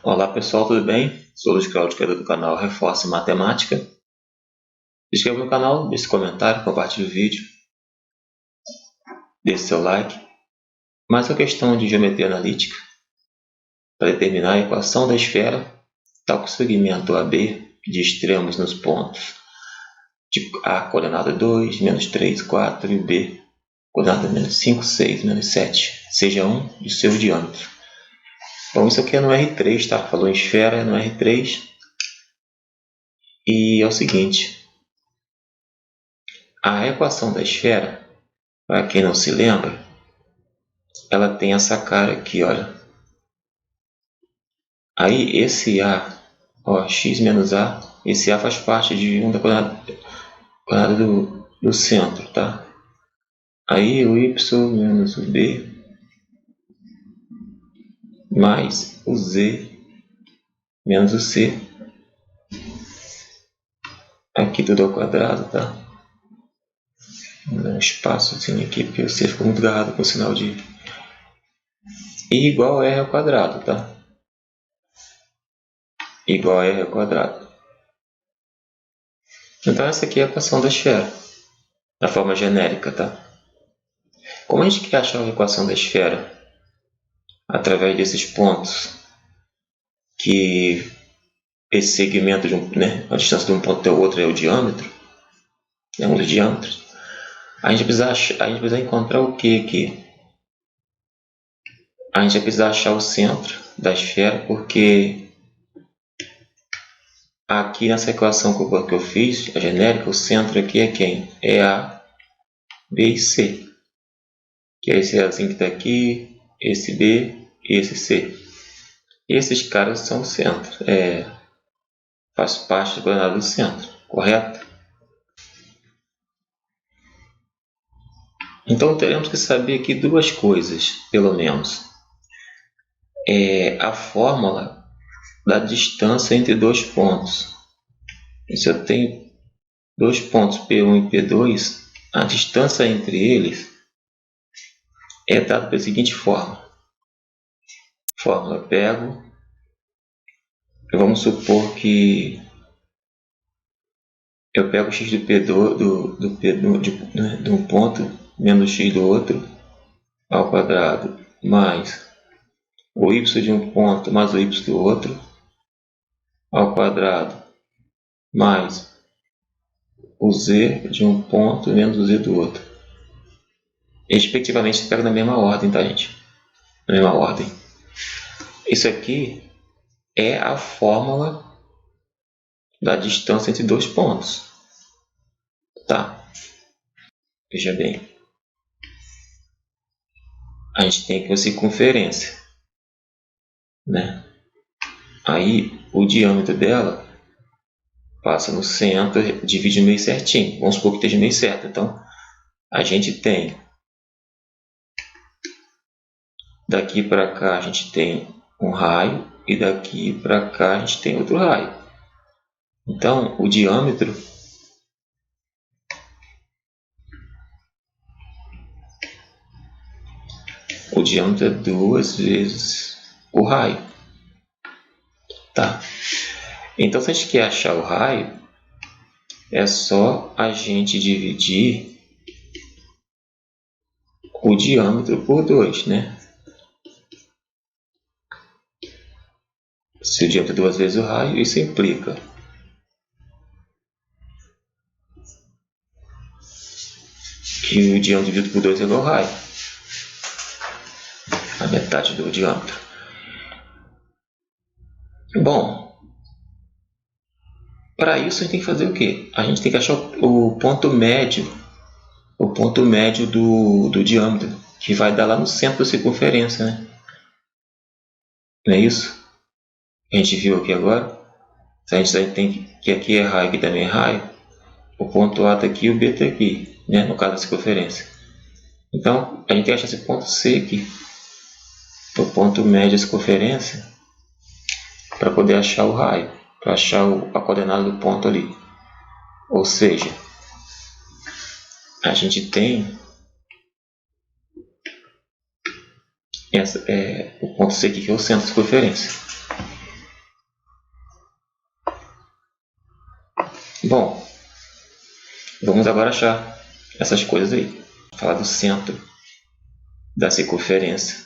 Olá pessoal, tudo bem? Sou o Luiz Cláudio, criador do canal Reforce Matemática. Se inscreva no canal, deixe comentário, compartilhe o vídeo, deixe seu like. Mais uma questão de geometria analítica para determinar a equação da esfera, tal que o segmento AB de extremos nos pontos de A coordenada 2, menos 3, 4 e B coordenada menos 5, 6, menos 7, seja um de seu diâmetro. Bom, isso aqui é no R3, tá? Falou em esfera, é no R3. E é o seguinte, a equação da esfera, para quem não se lembra, ela tem essa cara aqui, olha. Aí esse A, ó, x menos A, esse A faz parte de 1 da coordenada do centro, tá? Aí o y menos o b mais o z menos o c. Aqui tudo ao quadrado, tá? Vou dar um espaço assim aqui, porque o c ficou muito agarrado com o sinal de... E igual a r ao quadrado, tá? Igual a r ao quadrado. Então essa aqui é a equação da esfera, da forma genérica, tá? Como a gente quer achar a equação da esfera através desses pontos, que esse segmento de a distância de um ponto até o outro é o diâmetro, é um dos diâmetros, a gente precisa encontrar o que aqui? A gente vai precisar achar o centro da esfera, porque aqui nessa equação que eu fiz, a genérica, o centro aqui é quem? É A, B e C. Que é esse Azinho que está aqui, esse B e esse C. Esses caras são o centro. Faz parte da coordenada do centro, correto? Então teremos que saber aqui duas coisas, pelo menos. A fórmula da distância entre dois pontos. E se eu tenho dois pontos P1 e P2, a distância entre eles é dada pela seguinte forma. Fórmula, vamos supor que eu pego x do P2 de um ponto menos x do outro ao quadrado mais o y de um ponto mais o y do outro ao quadrado mais o z de um ponto menos o z do outro. Respectivamente, se pega na mesma ordem, tá, gente? Na mesma ordem. Isso aqui é a fórmula da distância entre dois pontos. Tá? Veja bem. A gente tem aqui a circunferência, né? Aí o diâmetro dela passa no centro, divide no meio certinho. Vamos supor que esteja meio certo. Então, a gente tem daqui para cá a gente tem um raio e daqui para cá a gente tem outro raio. Então, o diâmetro é 2 vezes o raio. Tá? Então, se a gente quer achar o raio, é só a gente dividir o diâmetro por 2, né? Se o diâmetro é 2 vezes o raio, isso implica que o diâmetro dividido por 2 é igual ao raio, a metade do diâmetro. Bom, para isso a gente tem que fazer o quê? A gente tem que achar o ponto médio do diâmetro, que vai dar lá no centro da circunferência, né? Não é isso? A gente viu aqui agora. Se a gente tem que aqui é raio, aqui também é raio, o ponto A está aqui e o B está aqui, né? No caso da circunferência. Então, a gente tem que achar esse ponto C aqui, o ponto médio da circunferência, para poder achar o raio, para achar a coordenada do ponto ali. Ou seja, a gente tem o ponto C aqui, que é o centro da circunferência. Bom, vamos agora achar essas coisas aí. Falar do centro da circunferência,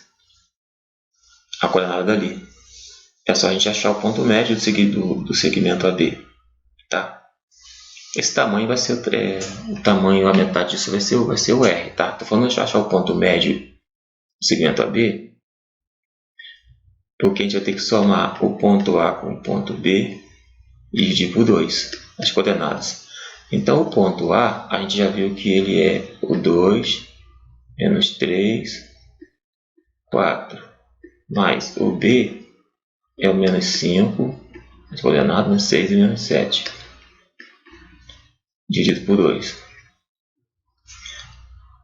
a coordenada dali. É só a gente achar o ponto médio do segmento AB, tá? Esse tamanho vai ser o tamanho, a metade disso vai ser o R, tá? Tô falando de achar o ponto médio do segmento AB, porque a gente vai ter que somar o ponto A com o ponto B e dividir por 2 as coordenadas. Então, o ponto A gente já viu que ele é o 2 menos 3, 4, mais o B é o menos 5, as coordenadas 6 e menos 7, dividido por 2.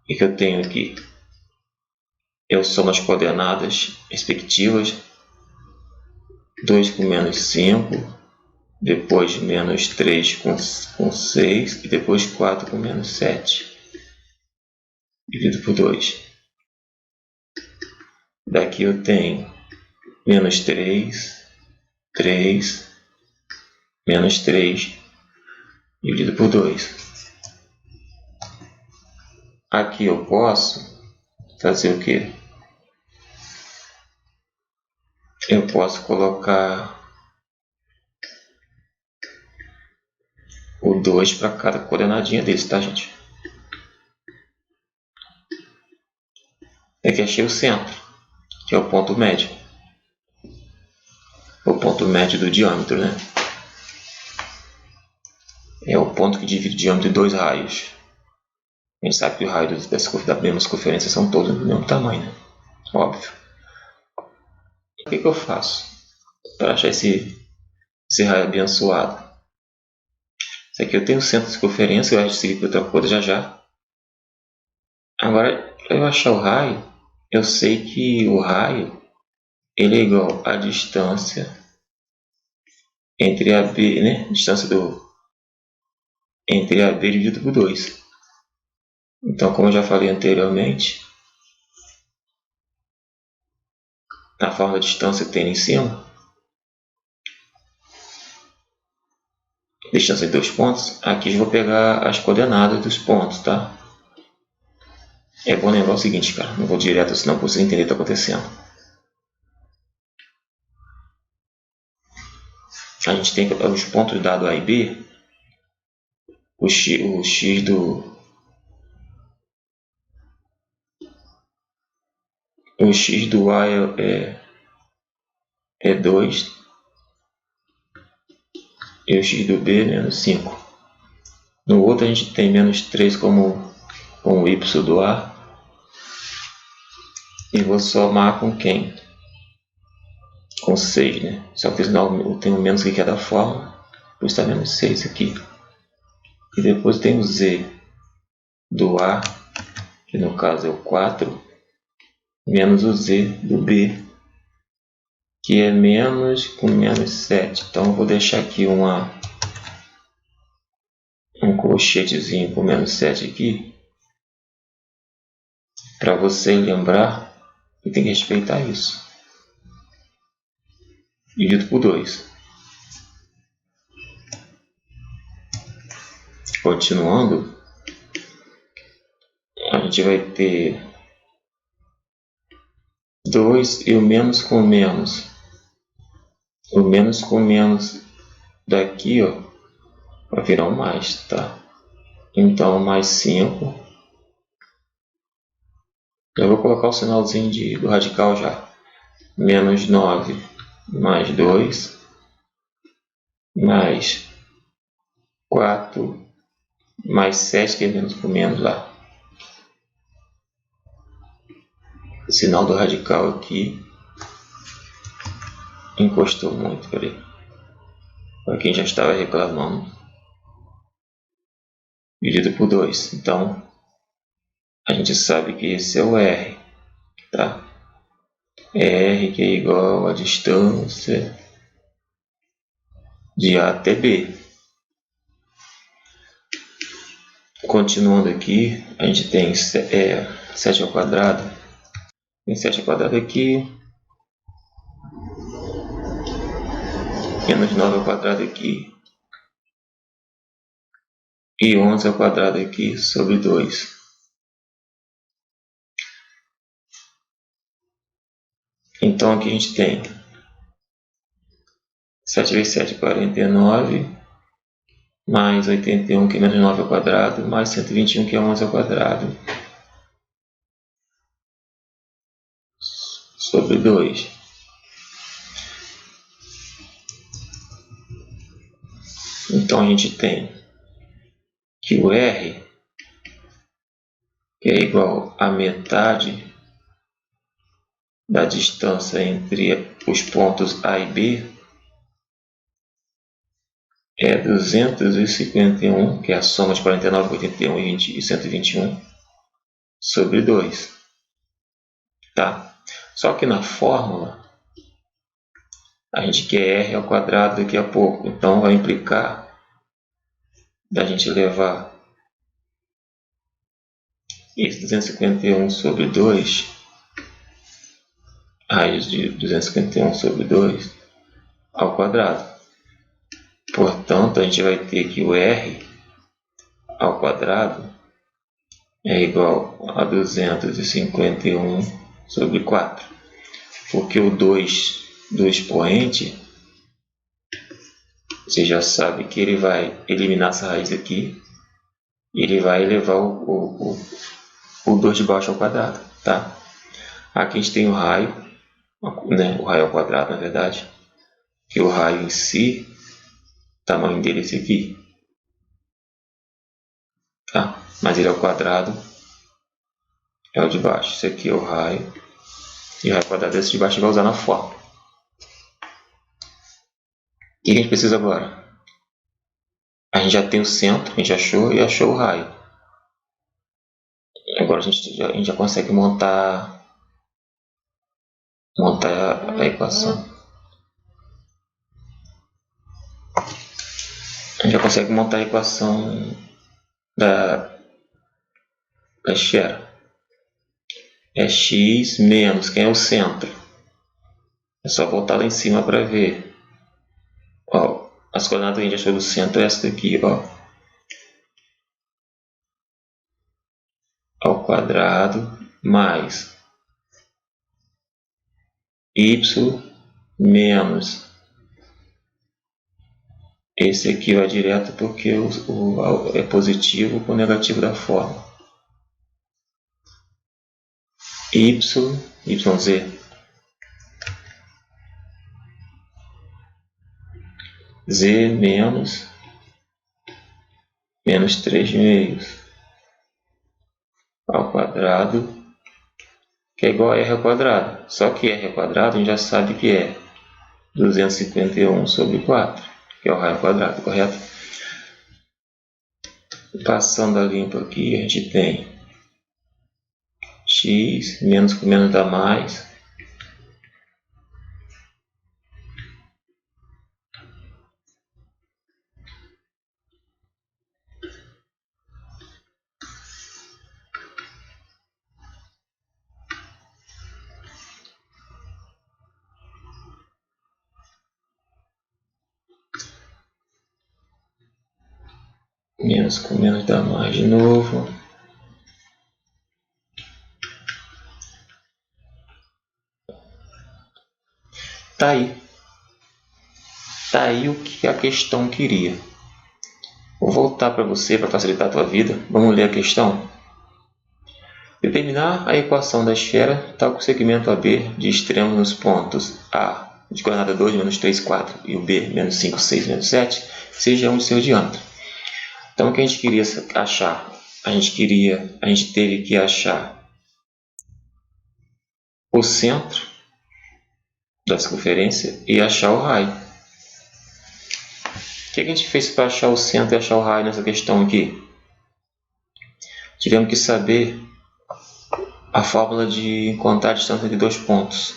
O que eu tenho aqui? Eu somo as coordenadas respectivas, 2 com menos 5, depois menos 3 com 6 e depois 4 com menos 7, dividido por 2. Daqui eu tenho menos 3, 3, menos 3, dividido por 2. Aqui eu posso fazer o quê? Eu posso colocar o 2 para cada coordenadinha deles, tá, gente? Aqui achei o centro, que é o ponto médio. O ponto médio do diâmetro, né? É o ponto que divide o diâmetro em 2 raios. A gente sabe que os raios da mesma circunferência são todos do mesmo tamanho, né? Óbvio. O que eu faço para achar esse raio abençoado? Isso aqui eu tenho o centro da circunferência, eu vou seguir para outra coisa já já. Agora, para eu achar o raio, eu sei que o raio ele é igual à distância entre AB, né? Distância entre AB dividido por 2. Então, como eu já falei anteriormente, na forma da distância que tem ali em cima, distância de 2 pontos, aqui eu vou pegar as coordenadas dos pontos, tá? É bom lembrar o seguinte, cara, não vou direto, senão você entender o que está acontecendo. A gente tem os pontos dados A e B, o x do A é 2 e o x do B é menos 5. No outro a gente tem menos 3 como o y do A. E vou somar com quem? Com 6, né? Só que eu tenho menos que cada forma, por isso está menos 6 aqui. E depois tem o z do A, que no caso é o 4, menos o z do B, que é menos com menos 7. Então eu vou deixar aqui um colchetezinho com menos 7 aqui, para você lembrar que tem que respeitar isso. Dividido por 2. Continuando, a gente vai ter 2 e o menos com menos. O menos com menos daqui, ó, vai virar um mais, tá? Então, mais 5. Eu vou colocar o sinalzinho do radical já. Menos 9 mais 2 mais 4 mais 7, que é menos com menos lá. O sinal do radical aqui encostou muito, peraí. Para quem já estava reclamando. Dividido por 2. Então, a gente sabe que esse é o R, tá? R que é igual a distância de A até B. Continuando aqui, a gente tem 7 ao quadrado. Tem 7 ao quadrado aqui. Menos 9 ao quadrado aqui. e 11 ao quadrado aqui sobre 2. Então aqui a gente tem 7 vezes 7, 49, mais 81, que é menos 9 ao quadrado, mais 121, que é 11 ao quadrado, sobre 2. Então a gente tem que o R, que é igual a metade da distância entre os pontos A e B, é 251, que é a soma de 49, 81 e 121, sobre 2. Tá? Só que na fórmula, a gente quer R ao quadrado daqui a pouco. Então, vai implicar da gente levar esse 251 sobre 2, raiz de 251 sobre 2, ao quadrado. Portanto, a gente vai ter que o R ao quadrado é igual a 251 sobre 4. Porque o 2 do expoente, você já sabe que ele vai eliminar essa raiz aqui e ele vai elevar o 2 de baixo ao quadrado. Tá? Aqui a gente tem o raio, né? O raio ao quadrado, na verdade, que o raio em si, o tamanho dele é esse aqui. Tá? Mas ele ao quadrado é o de baixo. Esse aqui é o raio. E o raio ao quadrado é esse de baixo, a gente vai usar na fórmula. O que a gente precisa agora? A gente já tem o centro, a gente achou, e achou o raio. Agora a gente já consegue montar a equação. A gente já consegue montar a equação da esfera. É x menos, quem é o centro? É só voltar lá em cima para ver. Ó, as coordenadas que a gente achou do centro é essa daqui, ó. Ao quadrado mais y menos esse aqui vai direto porque é positivo com o negativo da forma. yz z menos 3 meios ao quadrado, que é igual a r ao quadrado. Só que r ao quadrado a gente já sabe que é 251 sobre 4, que é o raio ao quadrado, correto? Passando a limpo aqui, a gente tem x menos com menos dá mais, menos com menos dá mais de novo. Tá aí o que a questão queria. Vou voltar para você para facilitar a tua vida. Vamos ler a questão? Determinar a equação da esfera tal que o segmento AB de extremos nos pontos A de coordenada 2, menos 3, 4 e o B, menos 5, 6, menos 7, seja um de seu diâmetro. Então, o que a gente queria achar? A gente teve que achar o centro da circunferência e achar o raio. O que a gente fez para achar o centro e achar o raio nessa questão aqui? Tivemos que saber a fórmula de encontrar a distância entre dois pontos.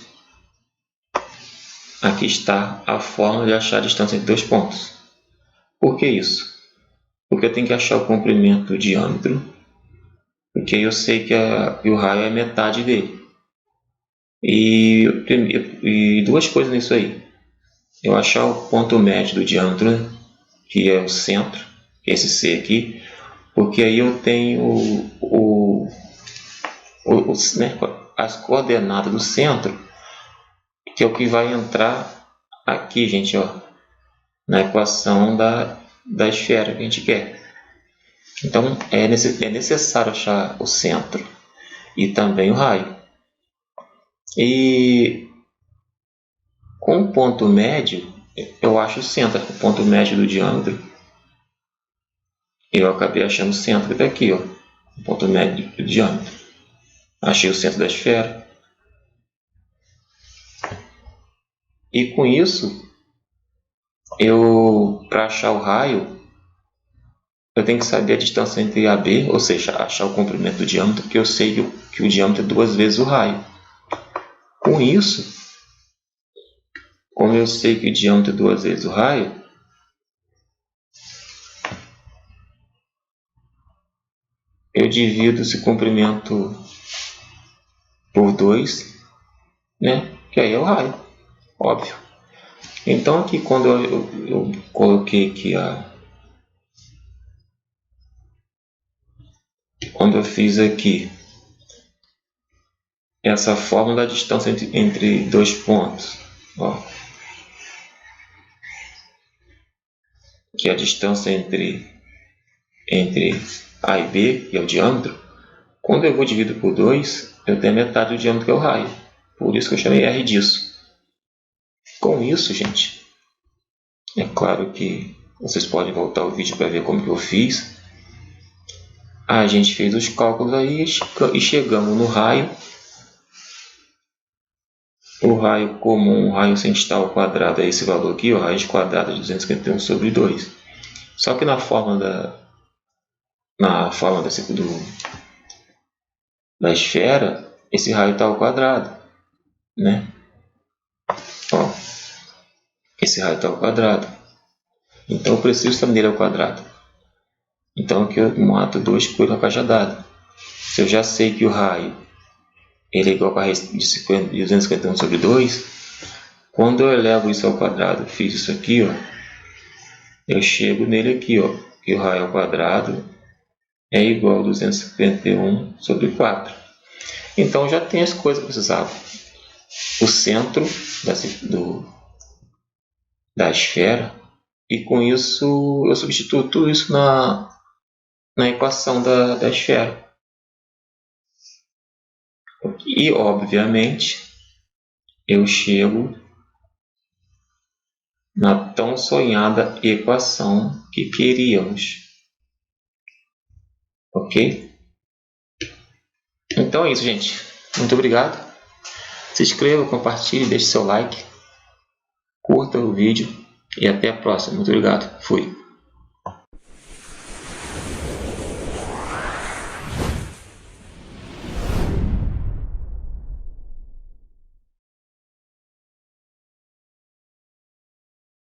Aqui está a fórmula de achar a distância entre dois pontos. Por que isso? Porque eu tenho que achar o comprimento do diâmetro, porque eu sei que o raio é metade dele. E duas coisas nisso aí. Eu achar o ponto médio do diâmetro, que é o centro, que é esse C aqui, porque aí eu tenho né, as coordenadas do centro, que é o que vai entrar aqui, gente, ó, na equação da esfera que a gente quer. Então é necessário achar o centro e também o raio. E com o ponto médio, eu acho o centro, o ponto médio do diâmetro. Eu acabei achando o centro daqui, ó, o ponto médio do diâmetro. Achei o centro da esfera. E com isso, para achar o raio, eu tenho que saber a distância entre AB, ou seja, achar o comprimento do diâmetro, porque eu sei que o diâmetro é 2 vezes o raio. Com isso, como eu sei que o diâmetro é 2 vezes o raio, eu divido esse comprimento por 2, né? Que aí é o raio, óbvio. Então aqui quando eu coloquei aqui quando eu fiz aqui essa fórmula da distância entre dois pontos, ó, que é a distância entre A e B, que é o diâmetro, quando eu vou dividir por 2, eu tenho a metade do diâmetro que é o raio. Por isso que eu chamei R disso. Com isso, gente, é claro que vocês podem voltar o vídeo para ver como que eu fiz. A gente fez os cálculos aí e chegamos no raio. O raio comum, o raio central ao quadrado é esse valor aqui, ó, raiz quadrada de 251 sobre 2. Só que na forma da esfera, esse raio está ao quadrado, né? Ó, esse raio está ao quadrado. Então eu preciso também dele ao quadrado. Então aqui eu mato 2 coelhos com a cajadada. Se eu já sei que o raio ele é igual a raiz de 251 sobre 2, quando eu elevo isso ao quadrado, fiz isso aqui, ó, eu chego nele aqui, ó, que o raio ao quadrado é igual a 251 sobre 4. Então já tem as coisas que eu precisava. O centro da esfera, e com isso eu substituo tudo isso na equação da esfera. E, obviamente, eu chego na tão sonhada equação que queríamos. Ok? Então é isso, gente. Muito obrigado. Se inscreva, compartilhe, deixe seu like, curta o vídeo e até a próxima. Muito obrigado. Fui.